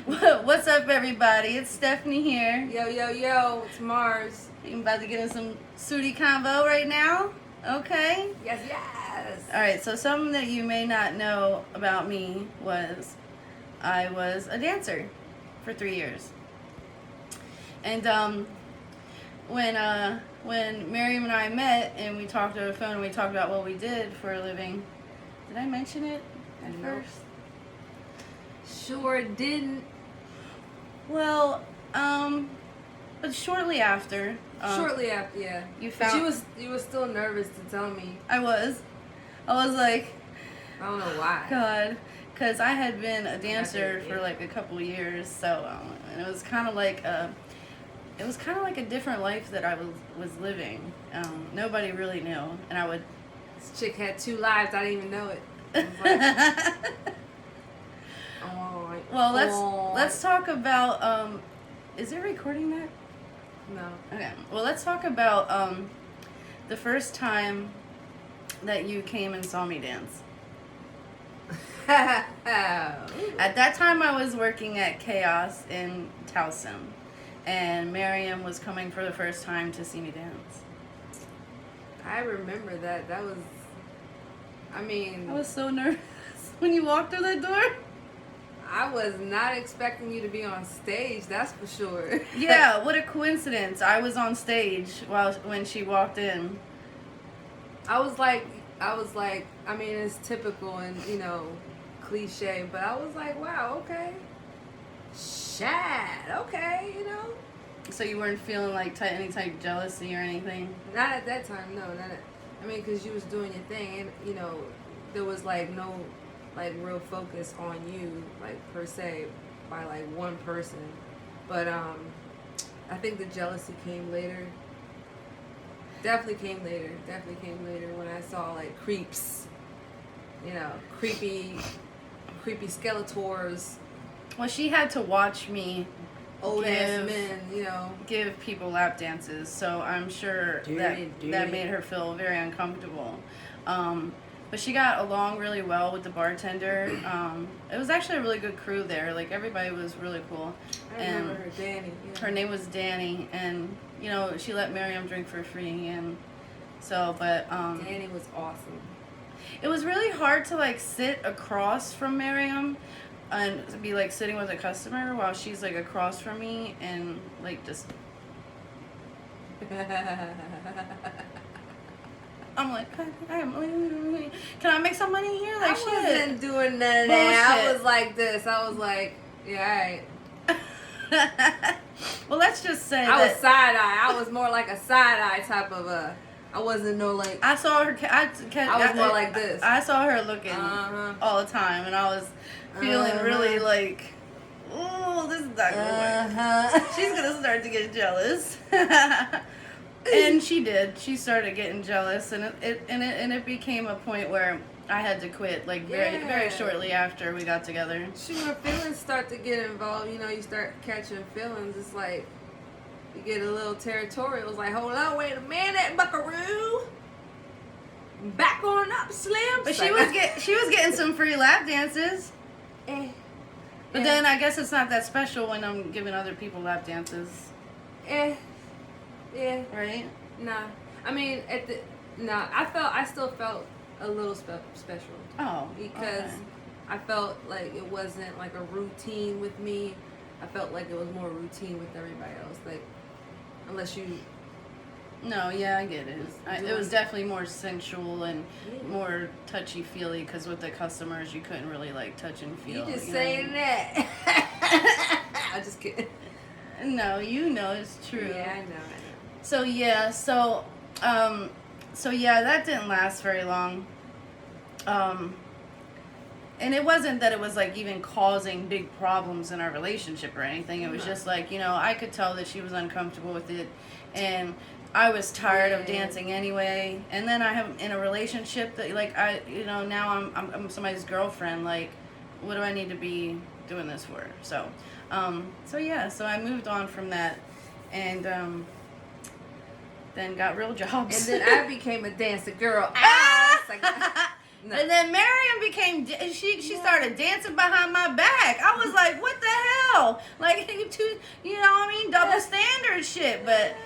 What's up, everybody? It's Stephanie here. Yo, yo, yo, it's Mars. I'm about to get in some Sooty convo right now. Okay? Yes, yes. Alright, so something that you may not know about me was I was a dancer for 3 years. And when Miriam and I met and we talked over the phone and we talked about what we did for a living, did I mention it at first? Sure didn't. Well, but shortly after. Yeah. You found. But you was still nervous to tell me. I was like, I don't know why. God, because I had been a dancer for like a couple of years, so and it was kind of like a different life that I was living. Nobody really knew, and I would. This chick had 2 lives. I didn't even know it. I was like, well, let's talk about. Is it recording that? No. Okay. Well, let's talk about the first time that you came and saw me dance. At that time, I was working at Chaos in Towson, and Miriam was coming for the first time to see me dance. I remember that. That was. I mean. I was so nervous when you walked through the door. I was not expecting you to be on stage, that's for sure. Yeah, what a coincidence. I was on stage when she walked in. I was like, I mean, it's typical and, cliche, but I was like, wow, okay. Shad, okay, So you weren't feeling like any type of jealousy or anything? Not at that time, no. Because you was doing your thing and, there was like no real focus on you, like per se, by like one person. But I think the jealousy came later. Definitely came later when I saw like creeps, creepy Skeletors. Well, she had to watch me old ass men, give people lap dances, so I'm sure that made her feel very uncomfortable. But she got along really well with the bartender. It was actually a really good crew there. Like, everybody was really cool. I remember her, Danny. Yeah. Her name was Danny, and, she let Miriam drink for free, and so, but... Danny was awesome. It was really hard to, like, sit across from Miriam and be, like, sitting with a customer while she's, like, across from me and, like, just... I'm like, can I make some money here? Like, I wasn't doing none of that. I was like this. I was like, yeah, all right. Well, let's just say I was side-eye. I was more like a side-eye type of a... I wasn't no like... I saw her... I was more like this. I saw her looking all the time, and I was feeling really like, oh, this is not going to work. She's going to start to get jealous. And she did. She started getting jealous, and it became a point where I had to quit, like very shortly after we got together. When feelings start to get involved, you start catching feelings. It's like you get a little territorial. It's like, hold on, wait a minute, Buckaroo. Back on up, Slim. But she was getting some free lap dances. But then I guess it's not that special when I'm giving other people lap dances. Yeah. Right? Nah. I mean, I still felt a little special. Oh. Because I felt like it wasn't like a routine with me. I felt like it was more routine with everybody else. Like, unless you... No, yeah, I get it. It was definitely more sensual and more touchy-feely, because with the customers, you couldn't really, like, touch and feel. You just saying that. I'm just kidding. No, it's true. Yeah, I know. So that didn't last very long. And it wasn't that it was like even causing big problems in our relationship or anything. It was just like, I could tell that she was uncomfortable with it, and I was tired of dancing anyway. And then I am in a relationship that, like, now I'm somebody's girlfriend. Like, what do I need to be doing this for? So I moved on from that, and then got real jobs. And then I became a dancer girl. No. And then Miriam became, she started dancing behind my back. I was like, what the no. Like, you know what I mean? Double standard shit, but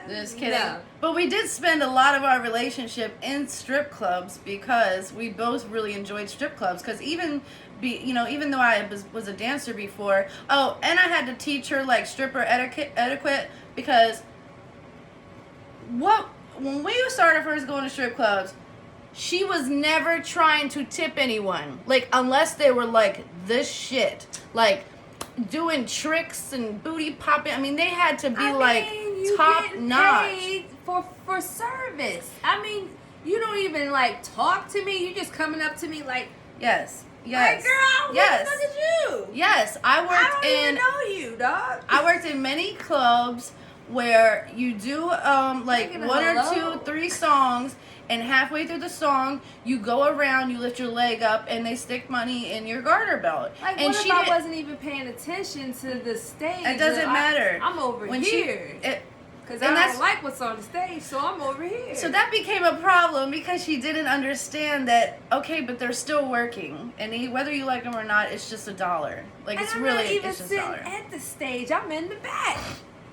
just kidding. No. But we did spend a lot of our relationship in strip clubs because we both really enjoyed strip clubs. Because even though I was a dancer before, oh, and I had to teach her like stripper etiquette because when we started first going to strip clubs, she was never trying to tip anyone, like unless they were like this shit, like doing tricks and booty popping. I mean, they had to be top notch for service. I mean, you don't even like talk to me. You just coming up to me like, yes. Hey girl, yes. What the fuck is you? Yes, I don't even know you, dog. I worked in many clubs where you do like one or two, 3 songs, and halfway through the song you go around, you lift your leg up, and they stick money in your garter belt. Like, and what if I wasn't even paying attention to the stage? It doesn't matter. I'm over here. Because I don't like what's on the stage, so I'm over here. So that became a problem because she didn't understand that, okay, but they're still working. And whether you like them or not, it's just $1. Like, and it's I'm really, not even it's just sitting $1. at the stage. I'm in the back.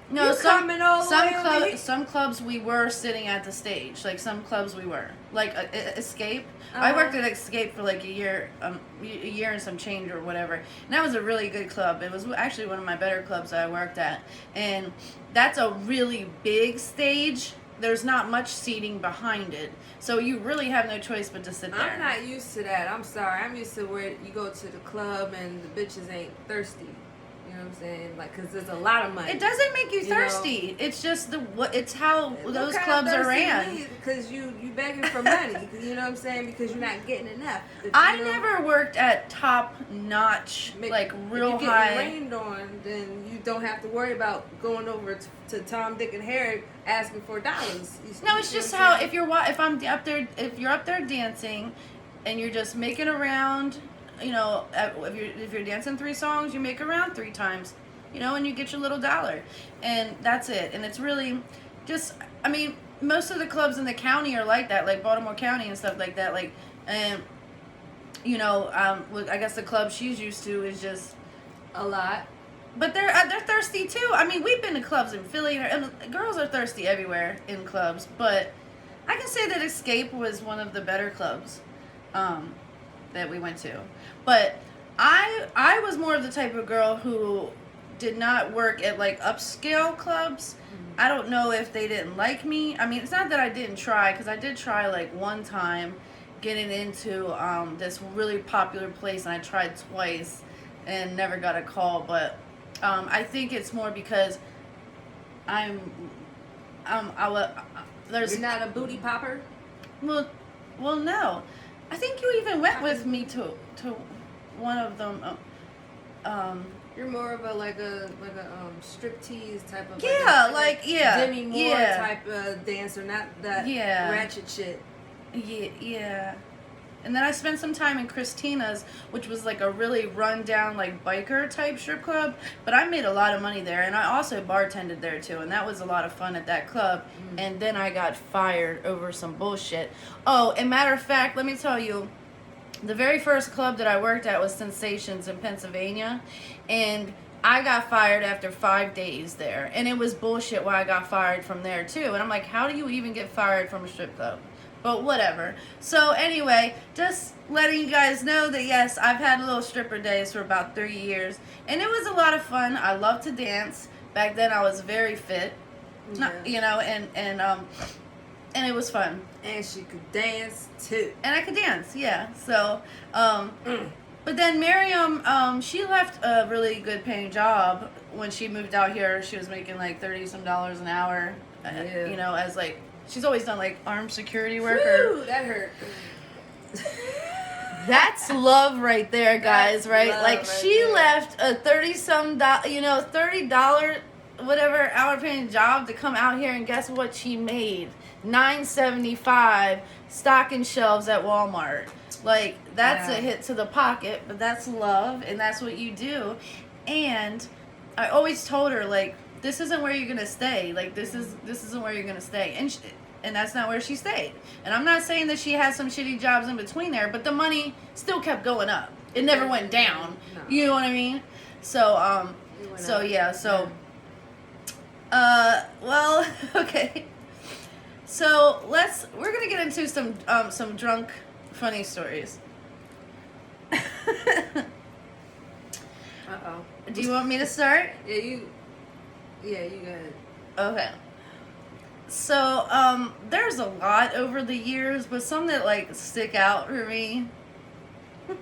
No, some clubs we were sitting at the stage. Like, some clubs we were. Like, Escape. I worked at Escape for like a year and some change or whatever. And that was a really good club. It was actually one of my better clubs that I worked at. And that's a really big stage. There's not much seating behind it. So you really have no choice but to sit there. I'm not used to that. I'm sorry. I'm used to where you go to the club and the bitches ain't thirsty. You know what I'm saying? Like, because there's a lot of money. It doesn't make you thirsty. Know? It's just it's how those clubs are ran. Because you begging for money. You know what I'm saying? Because you're not getting enough. I never worked at top notch, like real if you're high. getting rained on, then you don't have to worry about going over to Tom, Dick, and Harry asking for dollars. No, it's just how if you're up there dancing, and you're just making around. You know, if you're dancing 3 songs, you make around 3 times, you know, and you get your little $1, and that's it. And it's really just, I mean, most of the clubs in the county are like that, like Baltimore County and stuff like that. Like, and you know, I guess the club she's used to is just a lot. But they're thirsty too. I mean, we've been to clubs in Philly, and girls are thirsty everywhere in clubs. But I can say that Escape was one of the better clubs that we went to. But I was more of the type of girl who did not work at like upscale clubs. Mm-hmm. I don't know if they didn't like me. I mean, it's not that I didn't try, because I did try like one time getting into this really popular place, and I tried twice and never got a call. But I think it's more because there's. You're not a booty popper? Well, no. I think you even went with me to one of them. You're more of a striptease type of Demi Moore type of dancer, not that ratchet shit. Yeah. And then I spent some time in Christina's, which was like a really run-down, like, biker type strip club. But I made a lot of money there, and I also bartended there too, and that was a lot of fun at that club. Mm-hmm. And then I got fired over some bullshit. Oh, and matter of fact, let me tell you, the very first club that I worked at was Sensations in Pennsylvania, and I got fired after 5 days there. And it was bullshit why I got fired from there too. And I'm like, how do you even get fired from a strip club? But whatever. So anyway, just letting you guys know that yes, I've had little stripper days for about 3 years, and it was a lot of fun. I love to dance. Back then I was very fit, you know, and it was fun. And she could dance too. And I could dance, yeah. So, but then Miriam, she left a really good paying job when she moved out here. She was making like $30-some an hour, you know, as like. She's always done like armed security work. Whew, that hurt. That's love right there, guys. Right? Like she left a $30-some, $30 whatever hour paying job to come out here, and guess what she made? $9.75 stocking shelves at Walmart. Like that's a hit to the pocket, but that's love, and that's what you do. And I always told her, like, this isn't where you're gonna stay. Like this isn't where you're gonna stay, and that's not where she stayed. And I'm not saying that she had some shitty jobs in between there, but the money still kept going up. It never went down. No. You know what I mean? So So yeah, so well, okay. So we're gonna get into some drunk funny stories. Uh-oh. Do you want me to start? Yeah, you go ahead. Okay. So, there's a lot over the years, but some that like stick out for me. We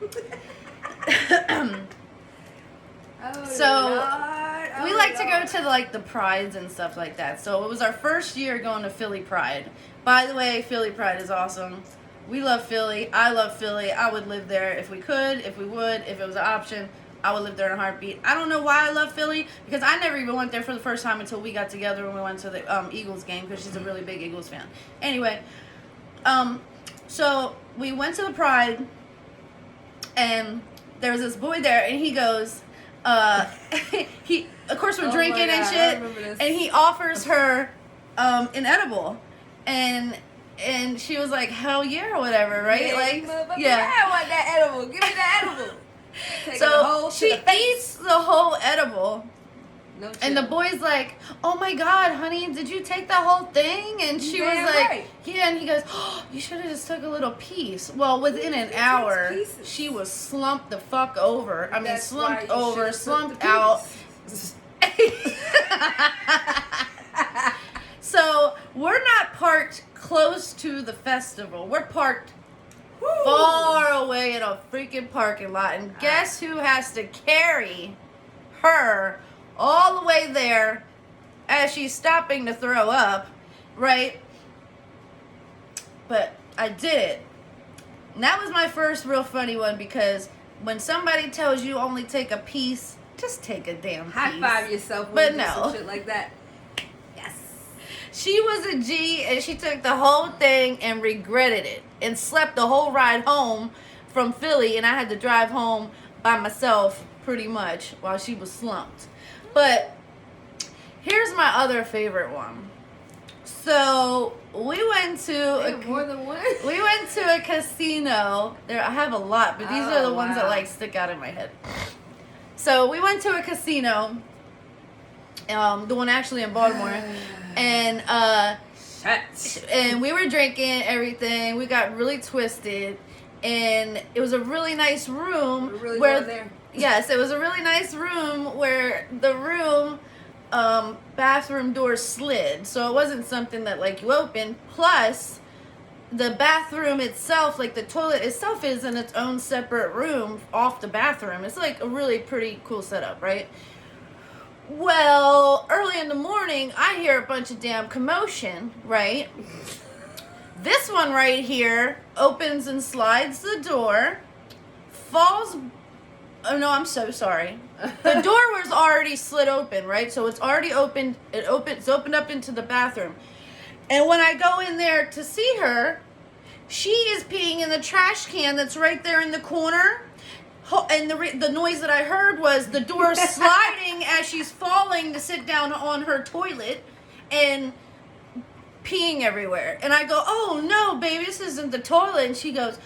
like to go to the prides and stuff like that. So it was our first year going to Philly Pride. By the way, Philly Pride is awesome. We love Philly. I love Philly. I would live there if we could, if we would, if it was an option. I would live there in a heartbeat. I don't know why I love Philly, because I never even went there for the first time until we got together when we went to the Eagles game, because she's a really big Eagles fan. Anyway, so we went to the Pride, and there was this boy there, and he goes, he, of course we're drinking and shit, and he offers her an edible, and she was like, hell yeah, or whatever, right? Yeah, I want that edible. Give me that edible. So she eats the whole edible. No, and the boy's like, oh my God, honey, did you take the whole thing? And she was like, yeah. And he goes, oh, you should have just took a little piece. Well, within an hour, she was slumped the fuck over. I mean, slumped over, slumped out. So we're not parked close to the festival. We're parked far away in a freaking parking lot, and guess who has to carry her all the way there as she's stopping to throw up, right? But I did it. And that was my first real funny one, because when somebody tells you only take a piece, just take a damn piece. High five yourself when but you do some shit like that. She was a G, and she took the whole thing and regretted it and slept the whole ride home from Philly, and I had to drive home by myself pretty much while she was slumped. But here's my other favorite one. So we went to more than one. We went to a casino. There, I have a lot, but these are the ones that stick out in my head. So we went to a casino, the one actually in Baltimore. And we were drinking everything. We got really twisted, and it was a really nice room. Yes, it was a really nice room where the bathroom door slid, so it wasn't something that you open. Plus, the bathroom itself, the toilet itself, is in its own separate room off the bathroom. It's a really pretty cool setup, right? Well, early in the morning, I hear a bunch of damn commotion, right? This one right here opens and slides the door, falls... Oh, no, I'm so sorry. The door was already slid open, right? So it's already opened. It's opened up into the bathroom. And when I go in there to see her, she is peeing in the trash can that's right there in the corner. And the noise that I heard was the door sliding as she's falling to sit down on her toilet and peeing everywhere. And I go, oh no, baby, this isn't the toilet. And she goes,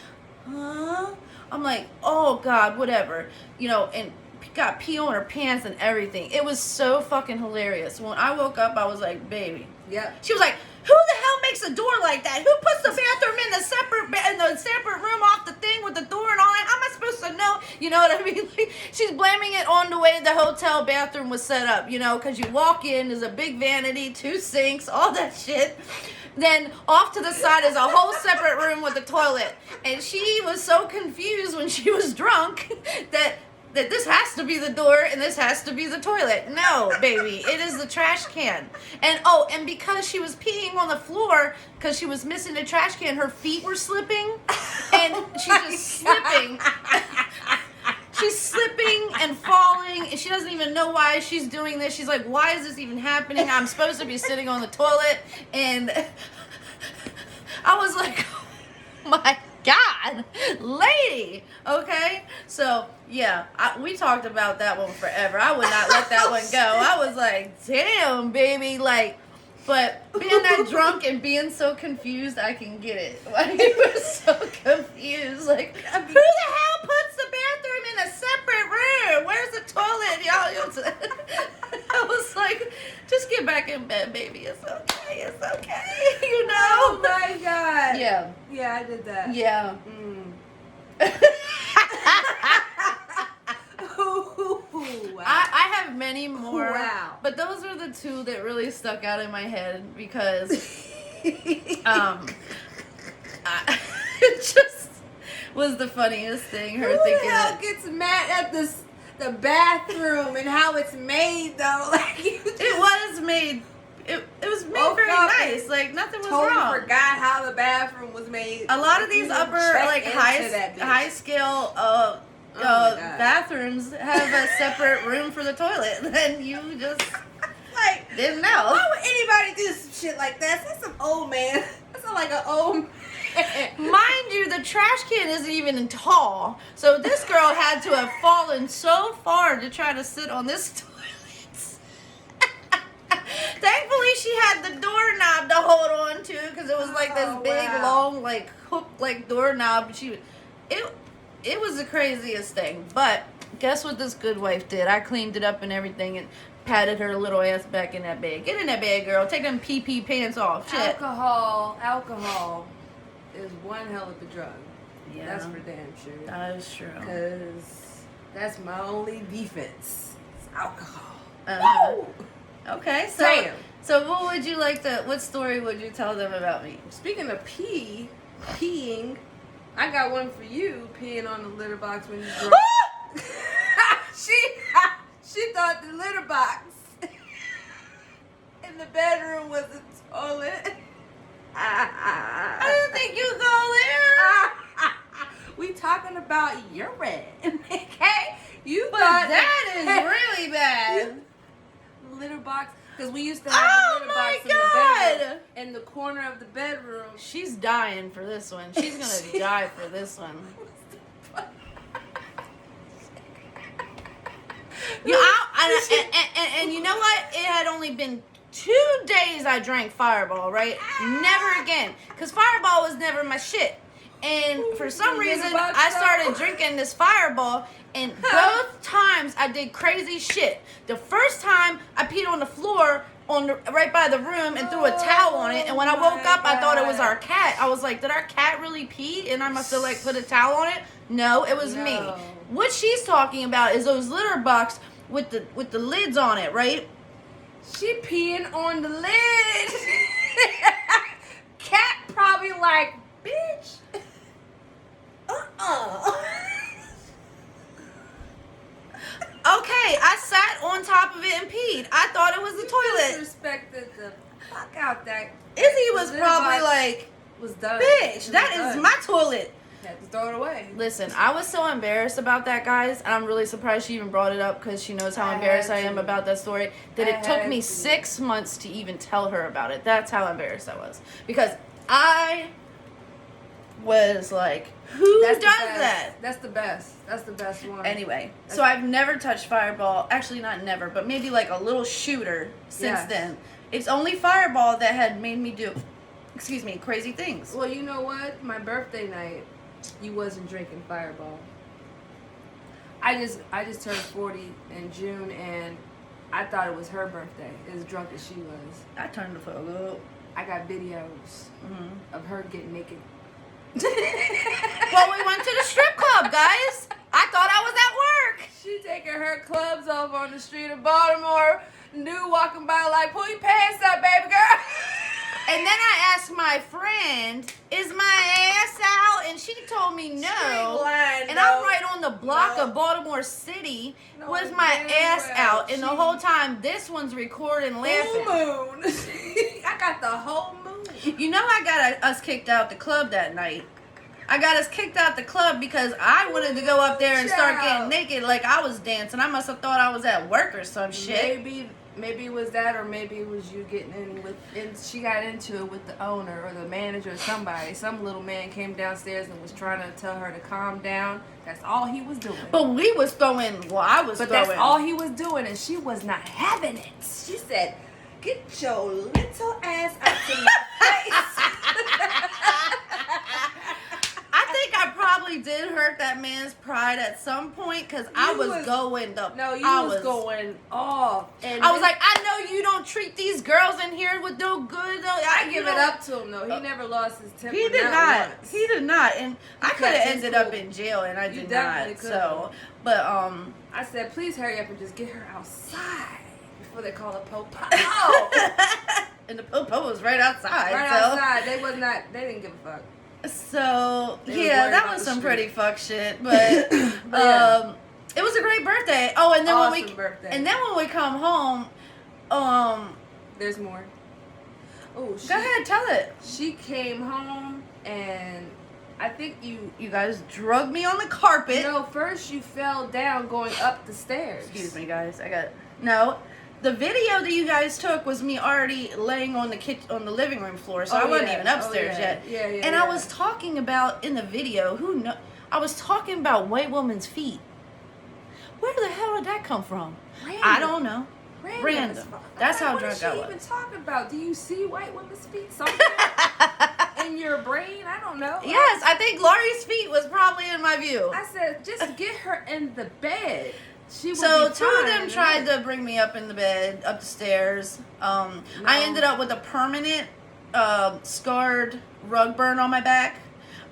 huh? I'm like, oh God, whatever. And got pee on her pants and everything. It was so fucking hilarious. When I woke up, I was like, baby. Yeah. She was like, who the hell makes a door like that? Who puts the bathroom in the separate room off the thing with the door and all that? How am I supposed to know? You know what I mean? She's blaming it on the way the hotel bathroom was set up, because you walk in, there's a big vanity, 2 sinks, all that shit. Then off to the side is a whole separate room with a toilet. And she was so confused when she was drunk that this has to be the door and this has to be the toilet. No, baby, it is the trash can. And because she was peeing on the floor, because she was missing the trash can, her feet were slipping, and she's just slipping. She's slipping and falling, and she doesn't even know why she's doing this. She's like, why is this even happening? I'm supposed to be sitting on the toilet. And I was like, oh my God, lady. Okay, so yeah, we talked about that one forever. I would not let that one go. I was like, damn, baby, but being that drunk and being so confused, I can get it. I was so confused. Who the hell puts the bathroom in a separate room? Where's the toilet? Y'all, get back in bed, baby. It's okay. It's okay. You know? Oh my God. Yeah. Yeah, I did that. Yeah. Ooh, wow. I have many more. Wow. But those are the two that really stuck out in my head because it just was the funniest thing. Her Who thinking the hell that gets mad at the bathroom and how it's made though? Like it was made. It was made Woke very up nice. and Like nothing was totally wrong. forgot how the bathroom was made. A lot of these You upper check like into that bitch. high scale my God. bathrooms have a separate room for the toilet, and you just Like, didn't know. why would anybody do some shit like that? That's some old man. That's like an old man. Mind you, the trash can isn't even tall, so this girl had to have fallen so far to try to sit on this toilet. Thankfully, she had the doorknob to hold on to because it was like this big, long, like hook, like doorknob. It was the craziest thing. But guess what this good wife did? I cleaned it up and everything and patted her little ass back in that bed. Get in that bed, girl. Take them pee pants off. Shit. Alcohol is one hell of a drug. Yeah, That's for damn sure. that is true. Because that's my only defense. It's alcohol. Uh-huh. Okay, so Damn. so what story would you tell them about me? Speaking of peeing, I got one for you. Peeing on the litter box when you drunk. She thought the litter box in the bedroom was a toilet. I didn't think you'd go there. We talking about urine, okay? You But thought that is really bad. litter box, because we used to have Oh a litter box my in the God. bedroom, in the corner of the bedroom. She's dying for this one. She's gonna die for this one. And you know what? It had only been 2 days I drank Fireball, right? Never again. Because Fireball was never my shit. And for some reason, I started drinking this Fireball, and both times I did crazy shit. The first time, I peed on the floor right by the room and threw a towel on it, and when I woke up, I thought it was our cat. I was like, did our cat really pee? And I must have like put a towel on it? No, it was me. What she's talking about is those litter box with the lids on it, right? She peeing on the lid. Cat probably like, bitch. Okay, I sat on top of it and peed. I thought it was the toilet. Disrespected the fuck out that. Izzy was The probably box like, was done. bitch, that is my toilet. Had to throw it away. Listen, I was so embarrassed about that, guys. And I'm really surprised she even brought it up because she knows how embarrassed I am about that story. That it took me 6 months to even tell her about it. That's how embarrassed I was. Because I was like, who does that? That's the best. That's the best one. Anyway, so I've never touched Fireball. Actually, not never, but maybe like a little shooter since then. It's only Fireball that had made me do, crazy things. Well, you know what? My birthday night, you wasn't drinking Fireball. I just turned 40 in June, and I thought it was her birthday, as drunk as she was. I turned the fuck up. I got videos of her getting naked. Well, we went to the strip club, guys. I thought I was at work. She taking her clubs off on the street of Baltimore. Dude walking by like, pull your pants up, baby girl. And then I asked my friend, is my ass out? And she told me no. And I'm right on the block of Baltimore City with my ass out. And the whole time, this one's recording laughing. Full moon. I got the whole moon. You know I got us kicked out the club that night. I got us kicked out the club because I wanted to go up there and start getting naked like I was dancing. I must have thought I was at work or some shit. Maybe it was that, or maybe it was you getting in with, and she got into it with the owner or the manager or somebody. Some little man came downstairs and was trying to tell her to calm down. That's all he was doing. But we was throwing, I was But throwing. that's all he was doing, and she was not having it. She said, "Get your little ass out to my face." I think I I probably did hurt that man's pride at some point because I was going up. No, you was going off. And I was like, I know you don't treat these girls in here with no good. No, I give it up to him though. He never lost his temper. He did not. Once. He did not. And I could have ended up in jail, and I did not. So, but I said, please hurry up and just get her outside before they call a popo. And the popo was right outside. Outside. They didn't give a fuck. So yeah, that was some pretty fuck shit. But it was a great birthday. Oh, and then when we come home, there's more. Oh, go ahead, tell it. She came home and I think you guys drugged me on the carpet. No, first you fell down going up the stairs. Excuse me, guys. The video that you guys took was me already laying on the living room floor, so I wasn't even upstairs yet. And I was talking about in the video, I was talking about white woman's feet. Where the hell did that come from? Random. I don't know. Random. That's how drunk I was. What is she even talking about? Do you see white women's feet somewhere in your brain? I don't know. Yes, I think Laurie's feet was probably in my view. I said, just get her in the bed. So two of them tried to bring me up in the bed, up the stairs. I ended up with a permanent scarred rug burn on my back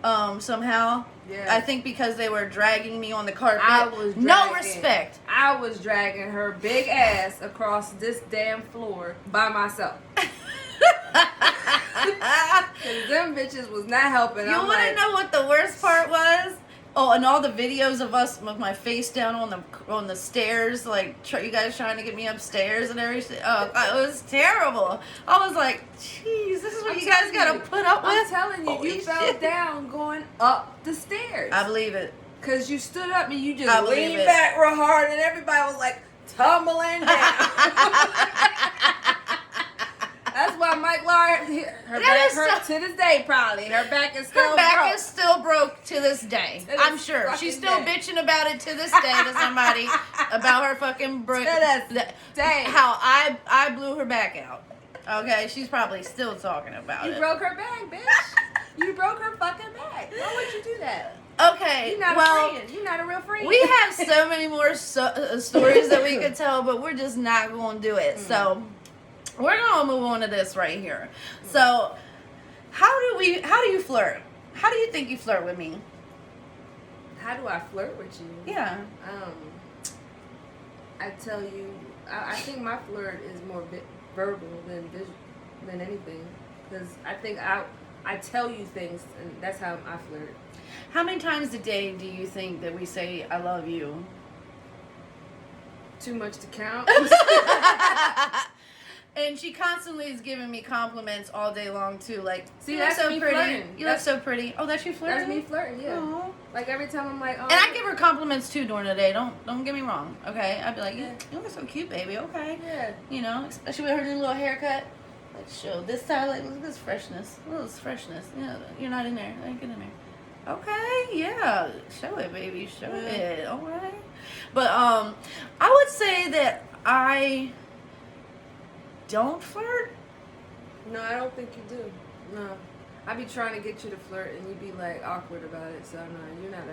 somehow. Yeah. I think because they were dragging me on the carpet. No respect. I was dragging her big ass across this damn floor by myself. Cause them bitches was not helping. You want to know what the worst part was? Oh, and all the videos of us with my face down on the stairs, like you guys trying to get me upstairs and everything. Oh, it was terrible. I was like, "Jeez, this is what you guys gotta put up with." I'm telling you, you fell down going up the stairs. I believe it. Cause you stood up and you just leaned back real hard, and everybody was like tumbling down. That's why Mike Laurie, her back hurts to this day, probably. Her back is still broke. Her back is still broke to this day. I'm sure. She's still bitching about it to this day to somebody about her fucking broke. How I blew her back out. Okay? She's probably still talking about it. You broke her back, bitch. You broke her fucking back. Why would you do that? Okay, You're not a friend. You're not a real friend. We have so many more stories that we could tell, but we're just not going to do it. So we're gonna move on to this right here. So, how do you flirt? How do you think you flirt with me? How do I flirt with you? Yeah. I tell you, I think my flirt is more verbal than anything, because I think I tell you things, and that's how I flirt. How many times a day do you think that we say "I love you"? Too much to count. And she constantly is giving me compliments all day long too. Like, see, that's so pretty. Flirting. You look so pretty. Oh, that's you flirting? That's me flirting, yeah. Aww. Like every time I'm like, oh. And I give her compliments too during the day. Don't get me wrong. Okay, I'd be like, you look so cute, baby. Okay. Yeah. You know, especially with her new little haircut. Like, show this side. Like, look at this freshness. Look at this freshness. You know, you're not in there. Like, get in there. Okay, yeah. Show it, baby. Show it. All right. But I would say that I don't flirt. No, I don't think you do. No. I be trying to get you to flirt and you be like awkward about it. So no, you're not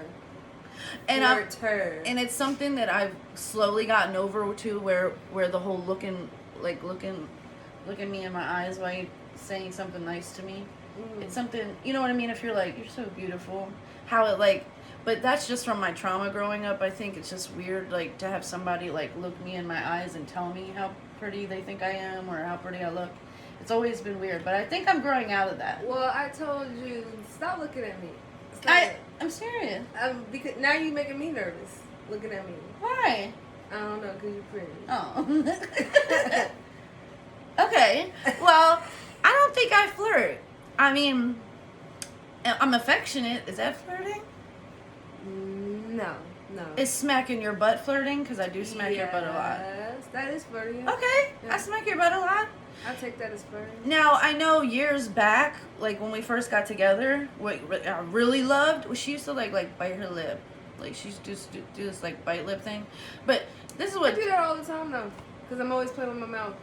a flirter. And it's something that I've slowly gotten over to where the whole look at me in my eyes while you're saying something nice to me. It's something, you know what I mean? If you're like, you're so beautiful. How it like, but that's just from my trauma growing up. I think it's just weird, like, to have somebody like look me in my eyes and tell me how pretty they think I am or how pretty I look. It's always been weird, but I think I'm growing out of that. Well, I told you, stop looking at me. I'm serious. Because now you're making me nervous looking at me. Why? I don't know, because you're pretty. Oh. Okay. Well, I don't think I flirt. I mean, I'm affectionate. Is that flirting? No. Is smacking your butt flirting? Because I do smack your butt a lot. Yes, that is flirting. Okay, yeah. I smack your butt a lot. I'll take that as flirting. Now, I know years back, like when we first got together, what I really loved was she used to like bite her lip. Like she used to do this like bite lip thing. But this is what... I do that all the time though. Because I'm always playing with my mouth.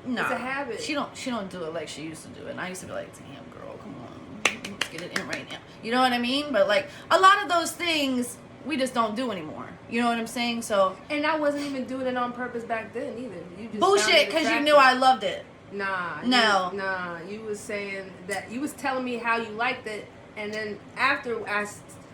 No. It's a habit. She don't do it like she used to do it. And I used to be like, damn girl, come on. get it in right now. You know what I mean? But like a lot of those things we just don't do anymore. You know what I'm saying? So And I wasn't even doing it on purpose back then either. You just bullshit, because you knew I loved it. Nah. No. You was saying that, you was telling me how you liked it, and then after I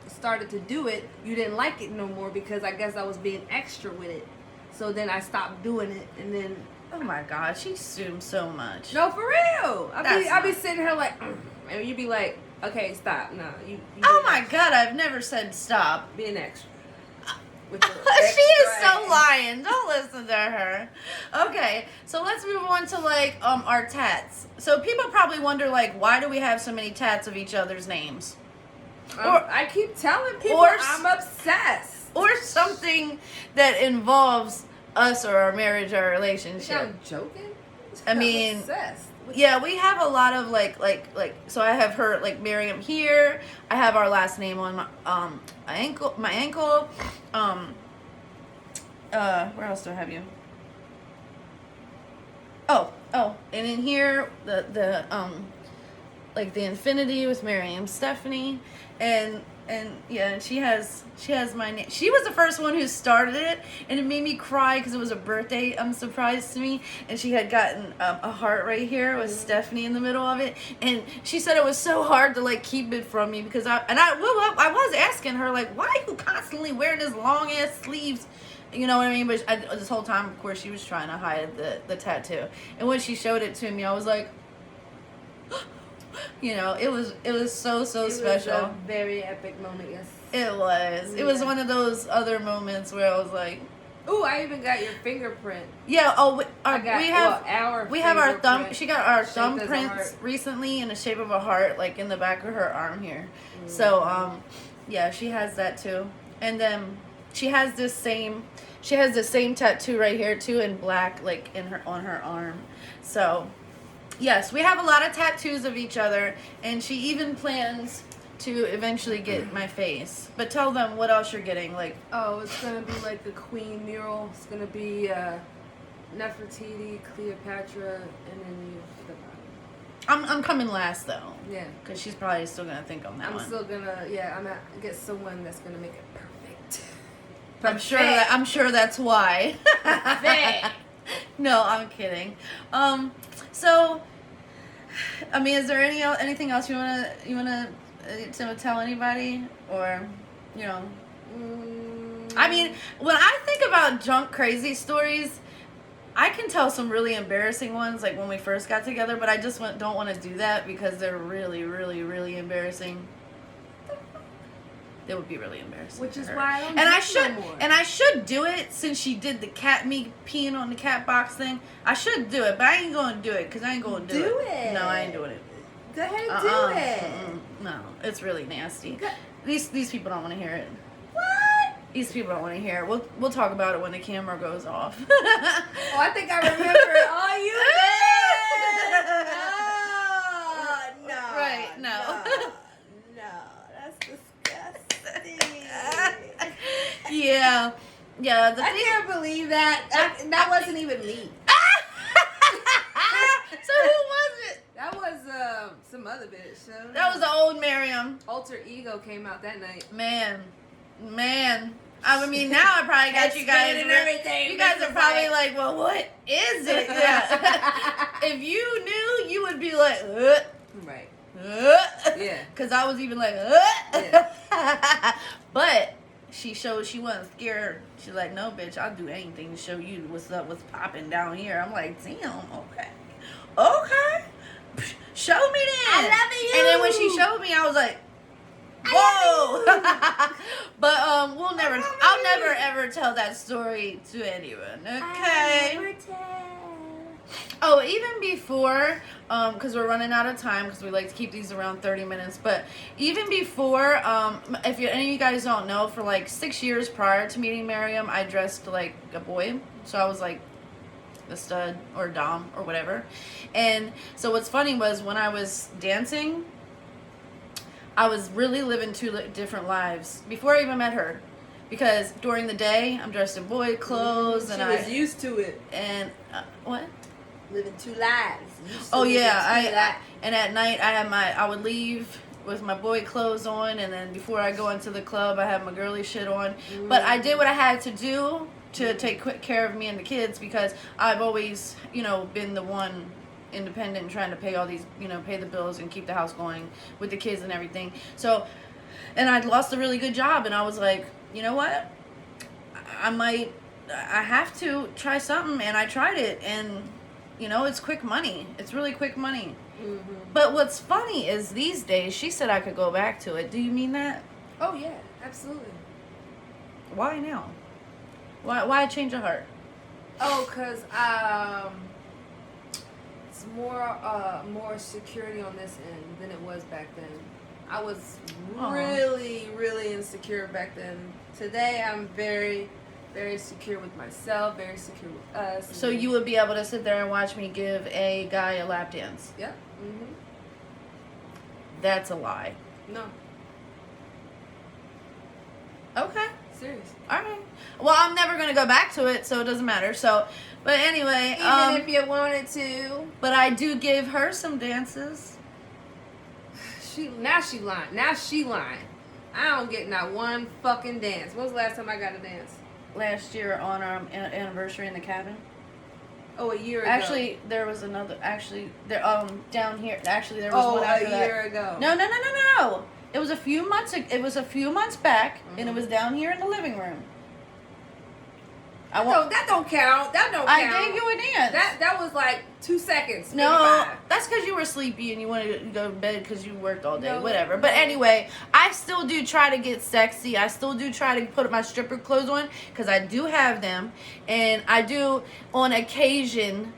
started to do it, you didn't like it no more because I guess I was being extra with it. So then I stopped doing it, and then. Oh my God, she assumes so much. No, for real. I'll be sitting here like, and you'd be like, okay, stop. No, you oh my God, I've never said stop. Being extra. She is so lying. Don't listen to her. Okay, so let's move on to like our tats. So people probably wonder like, why do we have so many tats of each other's names? I keep telling people I'm obsessed. Or something that involves us or our marriage or our relationship. I'm joking. I mean, obsessed. Yeah, we have a lot of like so I have her like Miriam here. I have our last name on my ankle. Where else do I have you? Oh, and in here the like the infinity with Miriam Stephanie, and yeah, and she has my name. She was the first one who started it, and it made me cry because it was a birthday surprise to me, and she had gotten a heart right here with Stephanie in the middle of it, and she said it was so hard to like keep it from me because I was asking her like, why are you constantly wearing this long ass sleeves? You know what I mean? But this whole time, of course, she was trying to hide the tattoo, and when she showed it to me, I was like. You know, it was so special. It was a very epic moment, yes. It was. Yeah. It was one of those other moments where I was like, "Ooh, I even got your fingerprint." Yeah. Oh, we have our thumb. She got our thumbprints recently in the shape of a heart, like in the back of her arm here. Mm. So, yeah, she has that too, and then she has the same tattoo right here too in black, like on her arm. So. Yes, we have a lot of tattoos of each other, and she even plans to eventually get my face. But tell them what else you're getting, like. Oh, it's gonna be like the Queen mural. It's gonna be Nefertiti, Cleopatra, and then you. I'm coming last though. Yeah. Because she's probably still gonna think on that one. I'm still gonna I'm gonna get someone that's gonna make it perfect. I'm sure that's why. No, I'm kidding. So, I mean, is there anything else you wanna tell anybody, or, you know? I mean, when I think about drunk crazy stories, I can tell some really embarrassing ones, like when we first got together, but I just don't want to do that because they're really, really, really embarrassing. It would be really embarrassing. Which is why I don't and I should do it since she did me peeing on the cat box thing. I should do it, but I ain't gonna do it because I ain't gonna do it. No, I ain't doing it. Go ahead and do it. No, it's really nasty. These people don't want to hear it. What? These people don't want to hear it. We'll talk about it when the camera goes off. Oh, I think I remember it. Oh, you did. No. Right. No. That's disgusting. Yeah. I can't believe that. That wasn't even me. So who was it? That was some other bitch. So that was the old Miriam. Alter Ego came out that night. Man. I mean, now I probably got you guys. And everything. You guys are probably like, well, what is it? Yeah. If you knew, you would be like, right. Yeah. Because I was even like, yeah. But she wasn't scared. She's like, no, bitch, I'll do anything to show you what's popping down here. I'm like, damn, okay. Show me then. I love you. And then when she showed me, I was like, whoa. But I'll never ever tell that story to anyone. Okay. I'll never tell. Oh, even before, because we're running out of time, because we like to keep these around 30 minutes, but even before, if any of you guys don't know, for like 6 years prior to meeting Miriam, I dressed like a boy, so I was like a stud or dom or whatever. And so what's funny was when I was dancing, I was really living two different lives before I even met her. Because during the day, I'm dressed in boy clothes, and I was used to it. And what? Living two lives. Oh yeah, and at night I would leave with my boy clothes on, and then before I go into the club, I have my girly shit on. But I did what I had to do to take quick care of me and the kids, because I've always, you know, been the one independent and trying to pay all these, you know, pay the bills and keep the house going with the kids and everything. So, and I'd lost a really good job, and I was like, you know what? I have to try something, and I tried it, and you know, it's quick money. It's really quick money. Mm-hmm. But what's funny is these days, she said I could go back to it. Do you mean that? Oh yeah, absolutely. Why now? Why a change of heart? Oh, cause it's more security on this end than it was back then. I was really insecure back then. Today I'm very secure with myself, very secure with us. So you would be able to sit there and watch me give a guy a lap dance? Yep. Mm-hmm. That's a lie. No. Okay. Serious. All right. Well, I'm never going to go back to it, so it doesn't matter. So, but anyway. Even if you wanted to. But I do give her some dances. Now she lying. I don't get not one fucking dance. When was the last time I got a dance? Last year on our anniversary in the cabin. Oh, a year ago. Actually, there was another. Actually, there down here. Actually, there was one after that. A year ago. No. It was a few months. It was a few months back, and it was down here in the living room. That don't count. I gave you a dance. That was like 2 seconds. No, 55. that's because you were sleepy and you wanted to go to bed because you worked all day. No, whatever. But anyway, I still do try to get sexy. I still do try to put my stripper clothes on because I do have them, and I do on occasion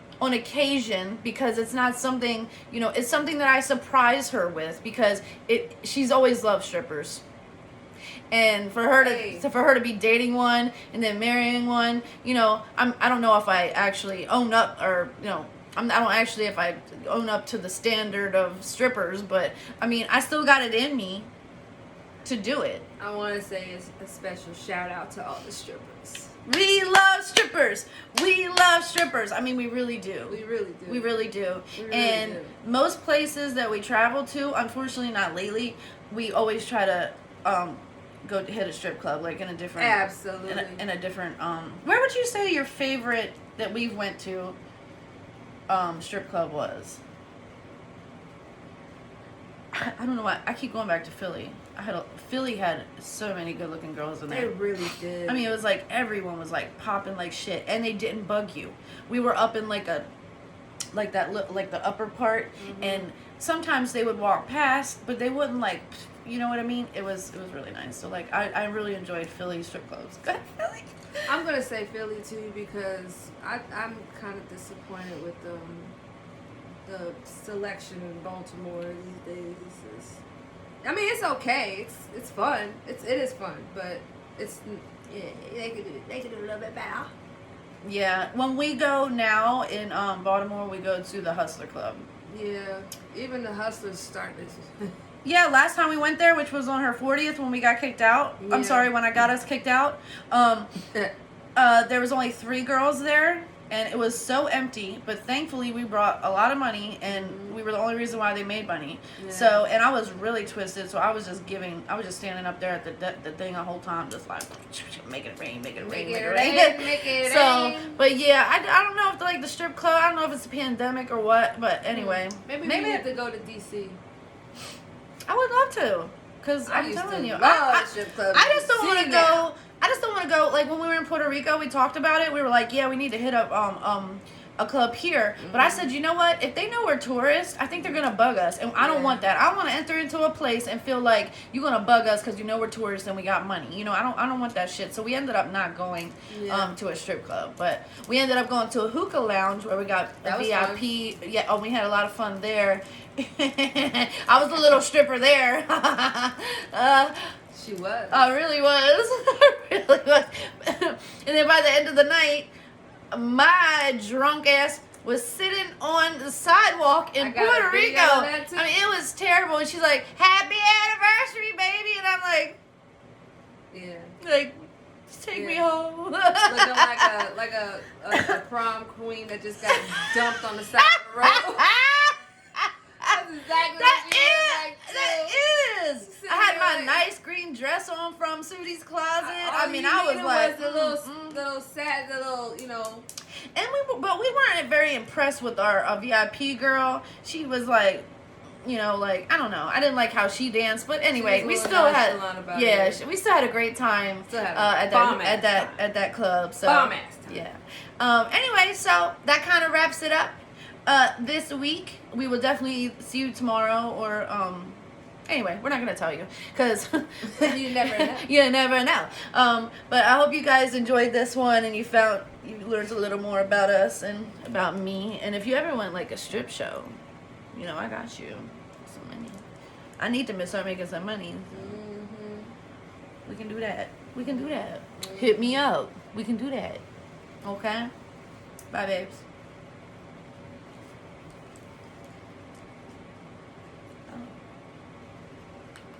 because it's not something, you know, it's something that I surprise her with, because she's always loved strippers. And for her to be dating one and then marrying one, you know, I don't know if I actually own up, or, you know, I don't actually if I own up to the standard of strippers, but I mean, I still got it in me to do it. I want to say a special shout out to all the strippers. We love strippers. I mean, we really do. We really do. We really do. We really And do. most places that we travel to, unfortunately not lately, we always try to go hit a strip club, like in a different, absolutely, in a different where would you say your favorite that we've went to strip club was? I don't know why I keep going back to Philly. Philly had so many good looking girls in there. They really did. I mean, it was like everyone was like popping like shit, and they didn't bug you. We were up in like the upper part, and sometimes they would walk past, but they wouldn't, like, you know what I mean? It was really nice. So like I really enjoyed Philly strip clubs. Go ahead, Philly. I'm gonna say Philly too, because I'm kind of disappointed with the selection in Baltimore these days. I mean, it's okay. It's fun. It is fun, but they could do a little bit better. Yeah, when we go now in Baltimore, we go to the Hustler Club. Yeah, even the Hustlers start this. Yeah, last time we went there, which was on her 40th when we got kicked out. Yeah. I'm sorry, when I got us kicked out. There was only 3 girls there, and it was so empty. But thankfully, we brought a lot of money, and we were the only reason why they made money. Yeah. So, and I was really twisted, so I was just standing up there at the thing the whole time, just like, make it rain, make it rain, make it rain. So, but yeah, I don't know if like the strip club, I don't know if it's a pandemic or what, but anyway. Maybe we need to go to DC. I would love to, because I'm telling you, I just don't want to go. I just don't want to go. Like when we were in Puerto Rico, we talked about it. We were like, yeah, we need to hit up a club here. But I said, you know what? If they know we're tourists, I think they're gonna bug us, and I don't want that. I want to enter into a place and feel like you're gonna bug us because you know we're tourists and we got money. You know, I don't want that shit. So we ended up not going to a strip club, but we ended up going to a hookah lounge where we got a VIP. Fun. Yeah, we had a lot of fun there. I was a little stripper there. She was. I really was. I really was. And then by the end of the night, my drunk ass was sitting on the sidewalk in Puerto Rico. I mean, it was terrible. And she's like, "Happy anniversary, baby!" And I'm like, "Yeah, like, just take me home." Looking like a prom queen that just got dumped on the side of the road. That's exactly what she was like too. was. I had my nice green dress on from Sudi's Closet. I mean, I was like, the little sad, the little, you know. And but we weren't very impressed with our VIP girl. She was like, you know, like, I don't know. I didn't like how she danced, but anyway, we still had, we still had a great time at that club. So bomb ass time. Yeah. Anyway, so that kind of wraps it up. This week we will definitely see you tomorrow, or anyway, we're not gonna tell you because you never know. You never know. But I hope you guys enjoyed this one and you learned a little more about us and about me. And if you ever want like a strip show, you know, I got you some money. I need to start making some money. We can do that. We can do that. Hit me up. We can do that. Okay? Bye, babes.